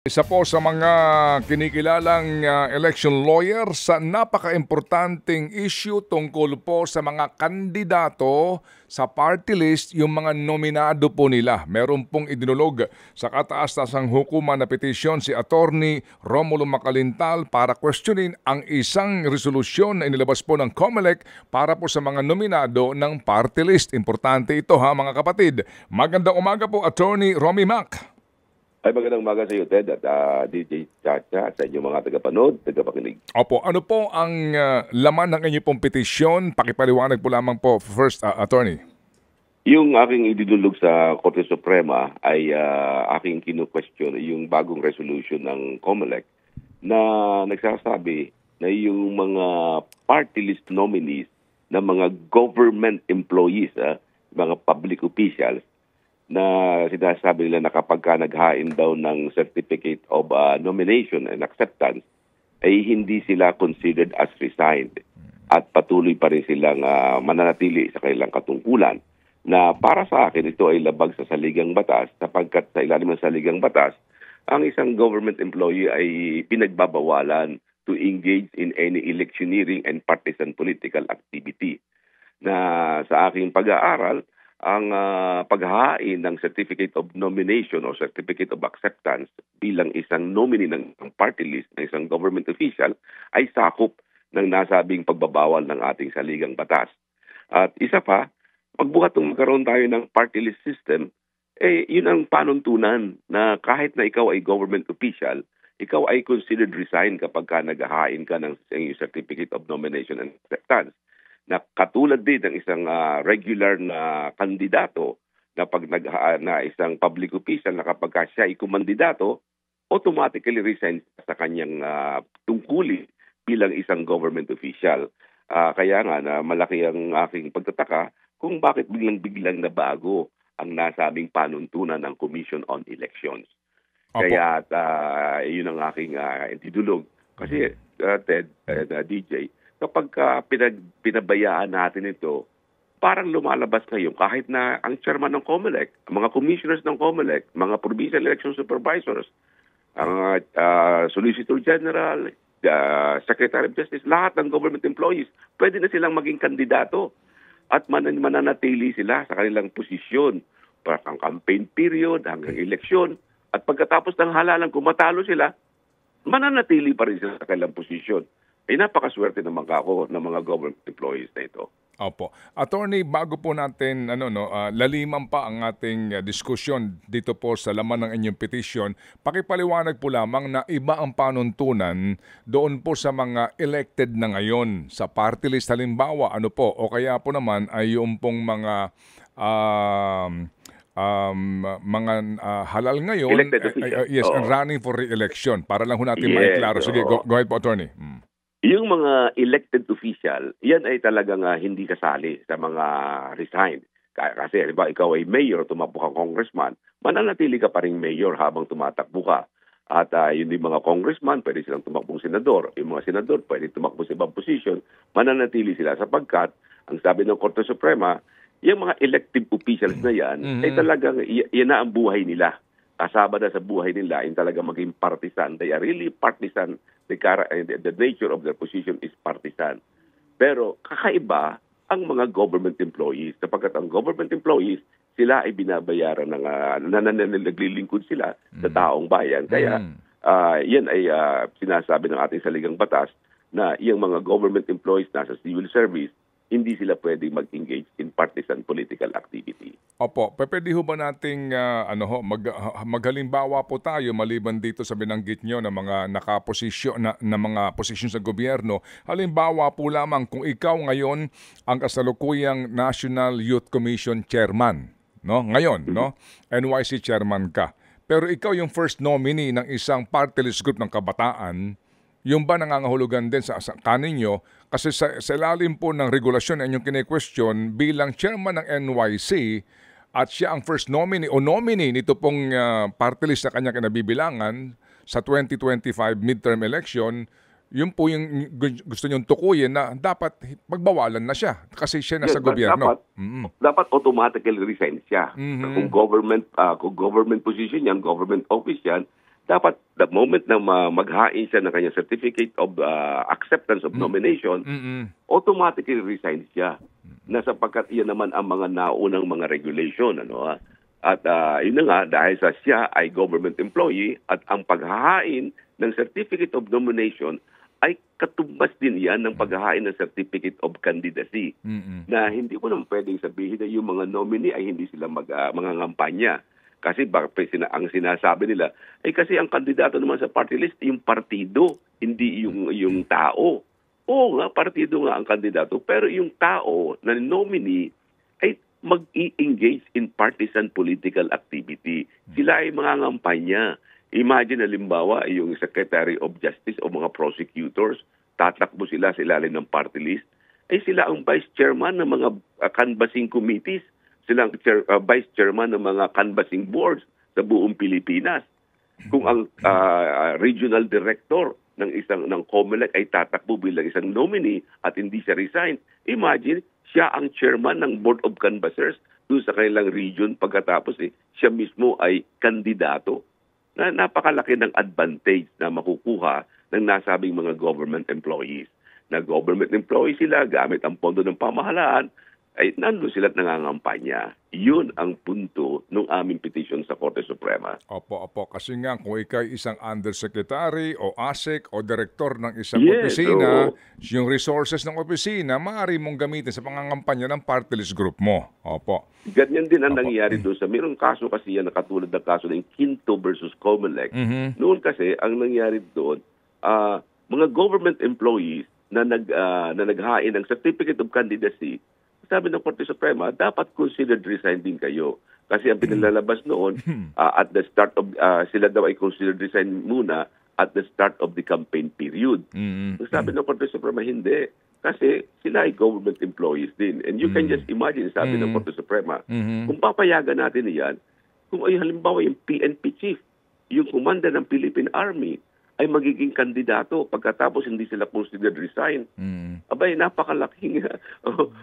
Isa po sa mga kinikilalang election lawyer sa napaka-importanting issue tungkol po sa mga kandidato sa party list, yung mga nominado po nila. Meron pong idinulog sa kataas-tasang hukuman na petisyon si Attorney Romulo Macalintal para questionin ang isang resolusyon na inilabas po ng COMELEC para po sa mga nominado ng party list. Importante ito ha mga kapatid. Magandang umaga po Attorney Romy Mac. Ay, magandang umaga sa iyo, Ted, at DJ Chacha, at sa inyong mga tagapanood, tagapakinig. Opo, ano po ang laman ng inyong pong petisyon? Pakipaliwanag po lamang po, first, Attorney. Yung aking idinulog sa Korte Suprema ay aking kinu-question yung bagong resolution ng COMELEC na nagsasabi na yung mga party list nominees na mga government employees, mga public officials, na sinasabi nila na kapag naghain daw ng certificate of nomination and acceptance, ay hindi sila considered as resigned at patuloy pa rin silang mananatili sa kanilang katungkulan. Na para sa akin, ito ay labag sa saligang batas sapagkat sa ilalim ng saligang batas, ang isang government employee ay pinagbabawalan to engage in any electioneering and partisan political activity. Na sa aking pag-aaral, ang paghahain ng Certificate of Nomination o Certificate of Acceptance bilang isang nominee ng party list ng isang government official ay sakop ng nasabing pagbabawal ng ating saligang batas. At isa pa, pagbuhat ng magkaroon tayo ng party list system, yun ang panuntunan na kahit na ikaw ay government official, ikaw ay considered resigned kapag naghahain ka ng Certificate of Nomination and Acceptance. Na katulad din ng isang regular na kandidato na pag na isang public official na kapag siya ay kumandidato, automatically resign sa kanyang tungkulin bilang isang government official. Kaya nga na malaki ang aking pagtataka kung bakit biglang-biglang na bago ang nasabing panuntunan ng Commission on Elections. Opo. Kaya yun ang aking idudulog. Kasi Ted, DJ, kapag pinabayaan natin ito, parang lumalabas ngayon kahit na ang chairman ng COMELEC, mga commissioners ng COMELEC, mga provincial election supervisors, ang Solicitor General, Secretary of Justice, lahat ng government employees, pwede na silang maging kandidato at mananatili sila sa kanilang posisyon para ang campaign period hanggang eleksyon at pagkatapos ng halalan kung matalo sila, mananatili pa rin sila sa kanilang posisyon. Ay napakaswerte naman ako ng mga government employees na ito. Opo. Attorney, bago po natin laliman pa ang ating diskusyon dito po sa laman ng inyong petisyon, pakipaliwanag po lamang na iba ang panuntunan doon po sa mga elected na ngayon sa party list halimbawa o kaya po naman ay yung pong mga halal ngayon running for re-election para lang ho natin maiklaro. Sige, go ahead po, Attorney. Yung mga elected official, yan ay talagang hindi kasali sa mga resigned. Kasi halimbawa ikaw ay mayor, tumakbo kang congressman, mananatili ka pa rin mayor habang tumatakbo ka. At yun yung mga congressman, pwede silang tumakbong senador. Yung mga senador, pwede tumakbo sa ibang position, mananatili sila sapagkat, ang sabi ng Korte Suprema, yung mga elected officials na yan, ay talagang yan na ang buhay nila. Kasama na sa buhay nila, yung talaga maging partisan. They are really partisan. The nature of their position is partisan. Pero kakaiba ang mga government employees. Sapagkat ang government employees, sila ay binabayaran ng naglilingkod sila sa taong bayan. Kaya yan ay sinasabi ng ating saligang batas na yung mga government employees nasa civil service, hindi sila pwede mag-engage in partisan political activity. Opo, pwede ho ba nating maghalimbawa po tayo maliban dito sa binanggit nyo na mga nakaposisyon na mga posisyon sa gobyerno. Halimbawa po lamang kung ikaw ngayon ang kasalukuyang National Youth Commission Chairman, no? Ngayon, no? NYC Chairman ka. Pero ikaw yung first nominee ng isang party list group ng kabataan. Yung ba nangangahulugan din sa kaninyo? Kasi sa ilalim po ng regulasyon na inyong kine-question bilang chairman ng NYC at siya ang first nominee o nominee nito pong party list na kanyang kinabibilangan sa 2025 midterm election, yun po yung gusto niyong tukuyin na dapat magbawalan na siya kasi siya nasa gobyerno. Dapat automatically resign siya. Kung government position yan, government office yan, dapat the moment na maghain siya ng kanyang certificate of acceptance of nomination, automatically resign siya. Na sapagkat iyan naman ang mga naunang mga regulation. At yun na nga, dahil sa siya ay government employee at ang paghahain ng certificate of nomination ay katumbas din yan ng paghahain ng certificate of candidacy. Na hindi ko naman pwedeng sabihin na yung mga nominee ay hindi sila mangangampanya. Kasi ang sinasabi nila, ay kasi ang kandidato naman sa party list, yung partido, hindi yung tao. Oo nga, partido nga ang kandidato, pero yung tao na nominee ay mag-i-engage in partisan political activity. Sila ay mangangampanya. Imagine, halimbawa, yung Secretary of Justice o mga prosecutors, tatakbo sila sa ilalim ng party list, ay sila ang vice chairman ng mga canvassing committees. Sila ang vice chairman ng mga canvassing boards sa buong Pilipinas. Kung ang regional director ng COMELEC ay tatakbo bilang isang nominee at hindi siya resign, imagine, siya ang chairman ng Board of Canvassers doon sa kanilang region pagkatapos siya mismo ay kandidato. Napakalaki ng advantage na makukuha ng nasabing mga government employees. Na government employees sila gamit ang pondo ng pamahalaan, ay nandun sila at nangangampanya. Yun ang punto ng aming petition sa Korte Suprema. Opo. Kasi nga, kung ikaw isang undersecretary o ASEC o direktor ng isang opisina, yung resources ng opisina, maaari mong gamitin sa pangangampanya ng party list group mo. Opo. Ganyan din ang nangyari doon sa, mayroong kaso kasi yan, nakatulad ng kaso ng Quinto versus COMELEC. Noon kasi, ang nangyari doon, mga government employees na naghain ng certificate of candidacy, sabi ng Korte Suprema, dapat considered resign din kayo. Kasi ang pinalalabas noon, at the start of, sila daw ay considered resign muna at the start of the campaign period. Sabi ng Korte Suprema, hindi. Kasi sila ay government employees din. And you can just imagine, sabi ng Korte Suprema, kung papayagan natin iyan, kung ay halimbawa yung PNP chief, yung commander ng Philippine Army, ay magiging kandidato pagkatapos hindi sila considered resign. Abay, napakalaking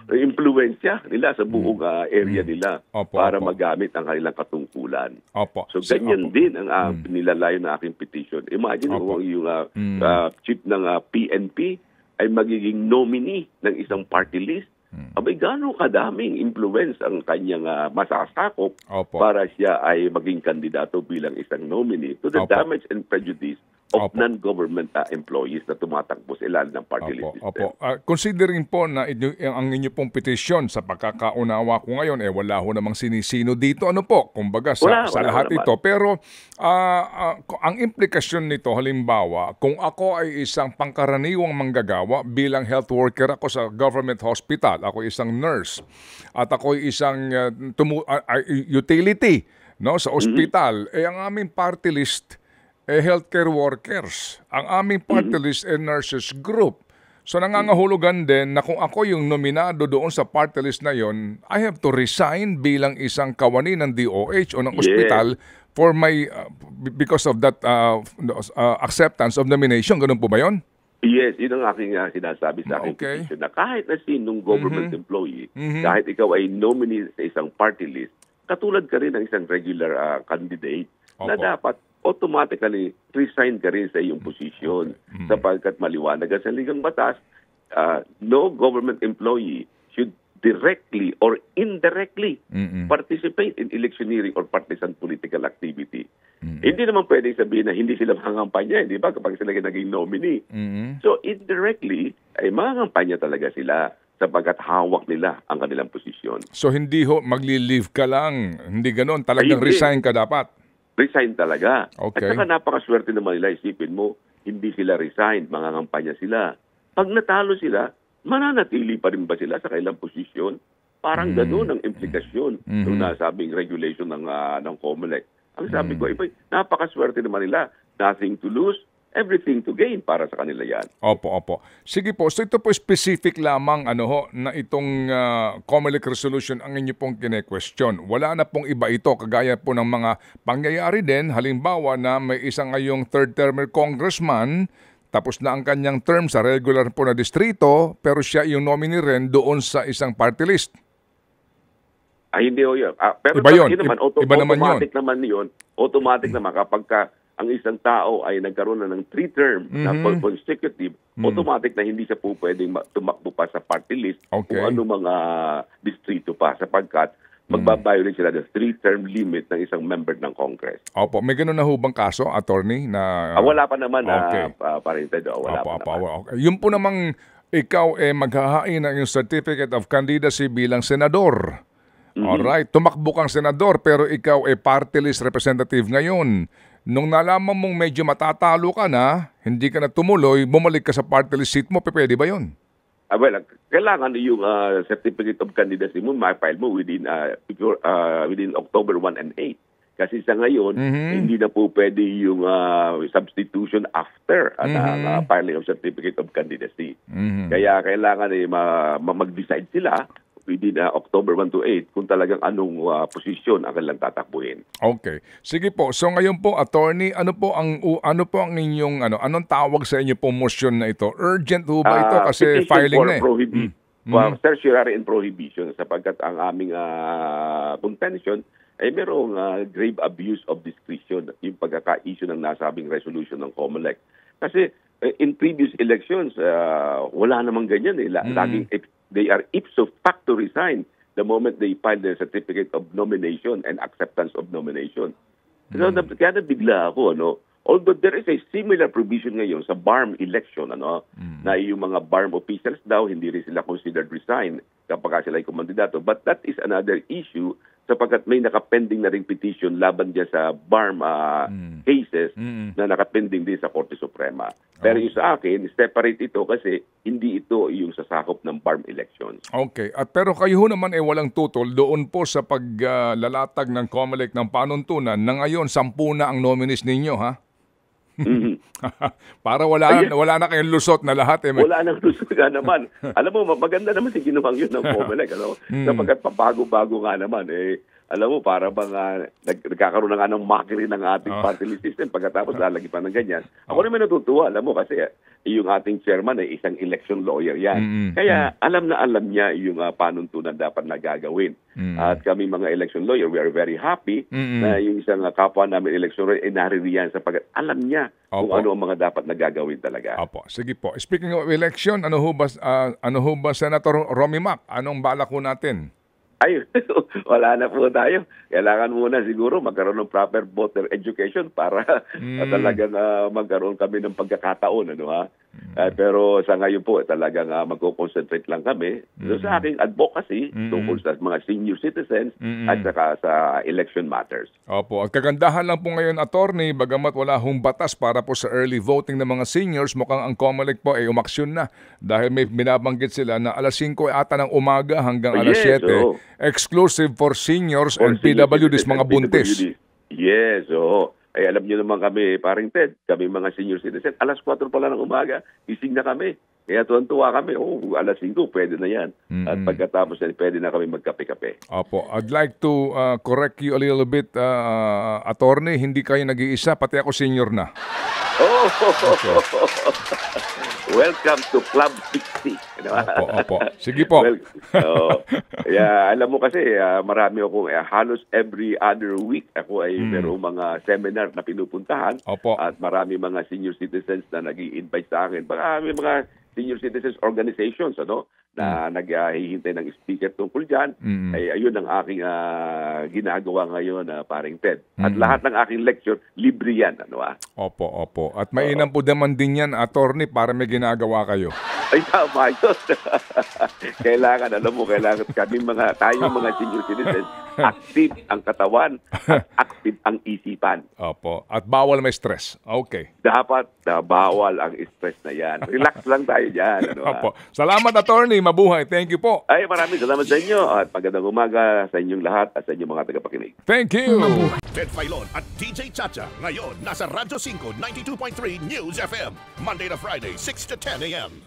impluensya nila sa buong area nila para magamit ang kanilang katungkulan. So, ganyan din ang nilalayo na aking petition. Imagine kung yung chief ng PNP ay magiging nominee ng isang party list. Abay, gano'ng kadaming influence ang kanyang masasakop para siya ay maging kandidato bilang isang nominee to the damage and prejudice of non-government employees na tumatakbo sa ilalim ng party list system. Considering po na ang inyo pong petisyon sa pagkakaunawa ko ngayon, wala ho namang sinisino dito. Ano po? Kumbaga sa lahat ito. Pero ang implikasyon nito, halimbawa, kung ako ay isang pangkaraniwang manggagawa bilang health worker ako sa government hospital, ako isang nurse, at ako ay isang utility sa ospital, ang aming party list healthcare workers. Ang aming party list nurses group. So nangangahulugan din na kung ako yung nominado doon sa party list na yon, I have to resign bilang isang kawani ng DOH o ng ospital for my because of that acceptance of nomination. Ganun po ba yon? Yes, yun ang aking sinasabi sa aking petition na kahit na sinong government employee, kahit ikaw ay nominee sa isang party list, katulad ka rin ng isang regular candidate na dapat automatically resign ka rin sa iyong posisyon sapagkat maliwanag sa ligang batas, no government employee should directly or indirectly participate in electioneering or partisan political activity. Hindi naman pwedeng sabihin na hindi sila mangangampanya, di ba, kapag sila naging nominee. So indirectly, ay mangangampanya talaga sila sapagkat hawak nila ang kanilang posisyon. So hindi ho, magli-leave ka lang, hindi ganon, talagang resign ka dapat. Resign talaga. Okay. At saka napakaswerte naman nila, isipin mo, hindi sila resign, mangangampanya sila. Pag natalo sila, mananatili pa rin ba sila sa kailang posisyon? Parang gano'n ang implikasyon ng nasabing regulation ng COMELEC. Ang sabi ko, napakaswerte naman nila, nothing to lose, everything to gain para sa kanila yan. Opo. Sige po, so ito po specific lamang na itong COMELEC resolution ang inyo pong kine-question. Wala na pong iba ito, kagaya po ng mga pangyayari din, halimbawa na may isang ngayong third-termer congressman, tapos na ang kanyang term sa regular po na distrito, pero siya yung nominee rin doon sa isang party list. Hindi ho yun. Pero iba yun. Naman, automatic naman yun. Automatic naman kapag ang isang tao ay nagkaroon na ng 3-term na consecutive, automatic na hindi siya po pwedeng tumakbo pa sa party list kung ano mga distrito pa sapagkat magbabiolate sila ng 3-term limit ng isang member ng Congress. Opo, may ganun na hubang kaso, attorney, na... wala pa naman, parinted. Wala pa naman. Okay. Yung po namang ikaw maghahain ng yung certificate of candidacy bilang senador. Alright, tumakbo kang senador pero ikaw party list representative ngayon. Nung nalaman mong medyo matatalo ka na, hindi ka na tumuloy, bumalik ka sa party list seat mo, pwede ba yun? Well, kailangan yung certificate of candidacy mo, ma-file mo within October 1 and 8. Kasi sa ngayon, hindi na po pwede yung substitution after ang filing of certificate of candidacy. Kaya kailangan mag-decide sila within October 1 to 8 kung talagang anong posisyon ang kanilang tatakbuhin. Okay. Sige po. So ngayon po, attorney, ano po ang inyong anong tawag sa inyo po motion na ito? Urgent ho ba ito kasi filing na Certiorari and prohibition sapagkat ang aming contention ay merong grave abuse of discretion yung pagkaka-issue ng nasabing resolution ng COMELEC. Kasi in previous elections, wala namang ganyan. Laging they are ipso facto resign the moment they file their certificate of nomination and acceptance of nomination. So, kaya nabigla ako, although there is a similar provision ngayon sa BARM election, na yung mga BARM officials daw, hindi rin sila considered resign kapag sila ay kumandidato. But that is another issue sapagkat may nakapending na ring petition laban dyan sa BARM cases na nakapending din sa Korte Suprema. Pero yung sa akin, separate ito kasi hindi ito yung sasakop ng BARM elections. Okay. Pero kayo naman walang tutol doon po sa paglalatag ng COMELEC ng panuntunan na ngayon 10 na ang nominees ninyo, ha? Para wala na kayong lusot na lahat. Wala nang lusot nga naman. Alam mo, maganda naman si ginawang yun ng COMELEC. Sapagkat pabago-bago nga naman. Alam mo, para bang nagkakaroon na nga ng mockery ng ating party list system pagkatapos lalagi pa ng ganyan. Ako naman natutuwa, alam mo, kasi yung ating chairman ay isang election lawyer yan. Kaya alam na alam niya yung panuntunan dapat na gagawin. At kami mga election lawyer, we are very happy na yung isang kapwa namin election lawyer ay naririyan sapagkat alam niya kung ano ang mga dapat na gagawin talaga. Opo, sige po. Speaking of election, ano ho ba Senator Romy Mac? Anong balak ho natin? Ay, wala na po tayo. Kailangan muna siguro magkaroon ng proper voter education para talagang magkaroon kami ng pagkakataon. Pero sa ngayon po, talagang magko-concentrate lang kami sa aking advocacy tungkol sa mga senior citizens at saka sa election matters. Opo. At kagandahan lang po ngayon, attorney, bagamat wala hong batas para po sa early voting ng mga seniors, mukhang ang COMELEC po ay umaksyon na dahil may binabanggit sila na alas 5 ata ng umaga hanggang alas 7. Exclusive for seniors and PWDs, mga buntis. Yes, oo. Ay alam niyo naman kami, paring Ted, kami mga senior citizen, alas 4 pala ng umaga, gising na kami. Kaya tuwan-tuwa kami, alas 5, pwede na yan. At pagkatapos na, pwede na kami magkape-kape. Opo, I'd like to correct you a little bit, attorney, hindi kayo nag-iisa, pati ako senior na. Welcome to Club 60. Opo. Sige po. Alam mo kasi, marami ako, halos every other week, ako ay merong mga seminar na pinupuntahan. Opo. At marami mga senior citizens na nag-i-invite sa akin. Marami mga senior citizens organizations, na naghihintay ng speaker tungkol dyan. Ay ayun ang aking ginagawa ngayon, paring Ted. At lahat ng aking lecture, libre yan. Opo. At mainam po naman din yan, attorney, para may ginagawa kayo. Ay, tama yun. Kailangan tayong mga senior citizens, active ang katawan at active ang isipan. Opo. At bawal may stress. Okay. Dapat bawal ang stress na yan. Relax lang tayo dyan. Opo. Salamat, attorney. Mabuhay. Thank you po. Ay, maraming salamat sa inyo at magandang umaga sa inyong lahat at sa inyong mga tagapakinig. Thank you. Ted Filon at DJ Chacha. Ngayon, nasa Radyo 5, 92.3 News FM. Monday to Friday, 6 to 10 a.m.